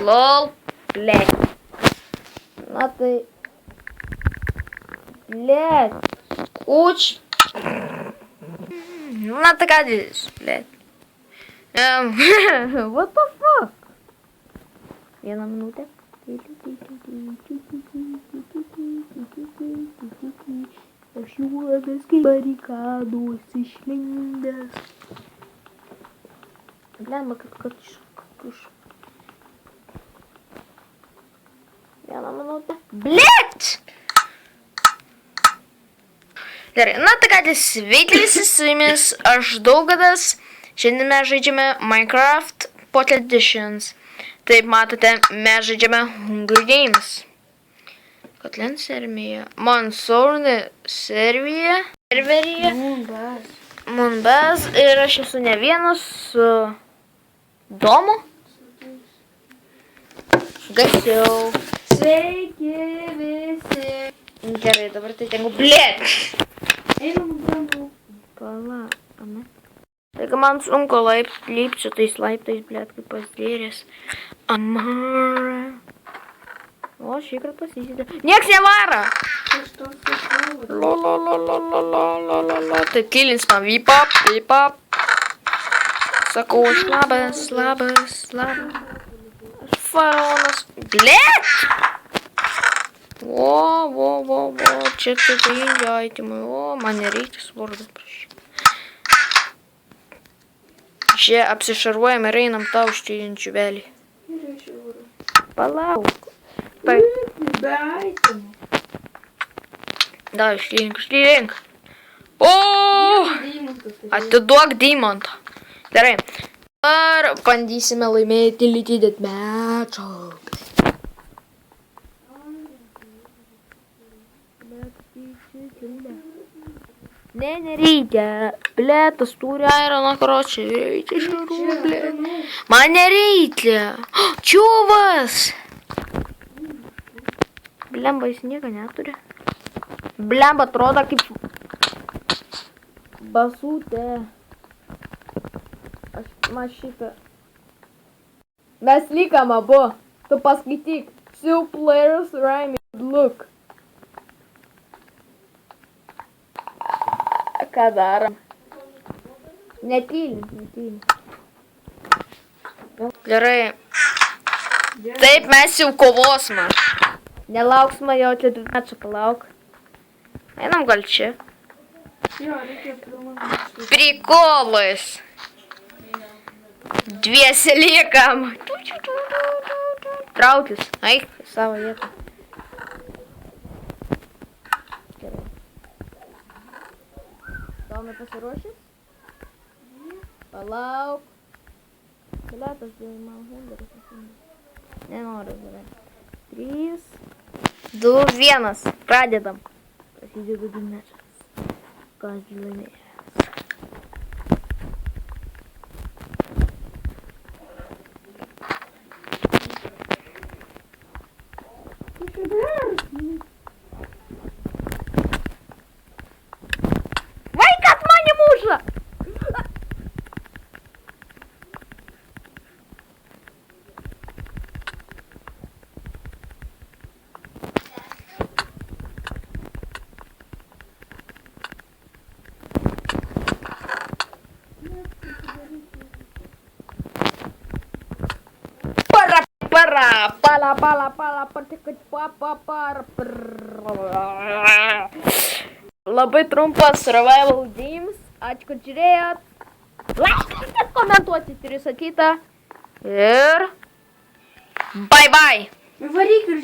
Лол. Блядь. На ты. Блядь. Куч. На ты гадишь, блядь. What the fuck? Я на минуту. Баррикаду сишлиндас. Бля, мы как катыш. Я на минуту. Блять! Na tai ką, sveiklisis su jumis, aš Daugadas. Šiandien mes žaidžiame Minecraft Pocket Editions. Taip matote, mes žaidžiame Hunger Games. Kotlin serverija. Monsourne serverija. Moonbaz. Ir aš esu ne vienas su Domu. Gasiau. Sveiki visi. Gerai, dabar tai tengu. Blėt! Pala, ane? Taigi man sunku lipti tais laiptais, blėt, kaip pasdėrės. Amara. O, šįkart pasisidė. Nieks nevara! La. Taip kilins man vipap. Sakau, aš labas. Aš faraonas. Blėt! Во, čia tai aitimai, man nereikia svardas prašyti. Čia apsišarvuojam ir einam tau užtyrinčių velį. Palauk. Da, išlink. O! Atiduok deimantą. Gerai. Dabar bandysime laimėti Elite Deathmatch. Ne, nereikia. Blėt, tas turi ironą, karočią. Reikia šarų, blėt. Man nereikia. Čiuvas. Blemba, jis nieko neturi. Blemba, atrodo kaip basutė. Aš šitą. Mes likam abu. Tu paskaityk. 2 players rhyme look. Ką darom? Netylim. Gerai. Taip, mes jau kovosime. Nelauksime jau čia 2 metų, palauk. Einam gal čia. Prikolas. Dviese liekam. Traukis. Eik į savo vietą. Tomai pasiruošęs? Palauk. Bilietas dėl man Hungaris. Nenoriu žiūrėti. 3, 2, 1. Pradedam. Prasideda Deathmatchas. Kas laimės? Labai trumpas survival games. Ačiū, kad žiūrėjot. Laikykite, komentuokite ir visą kitą. Ir bye bye. Varyk ir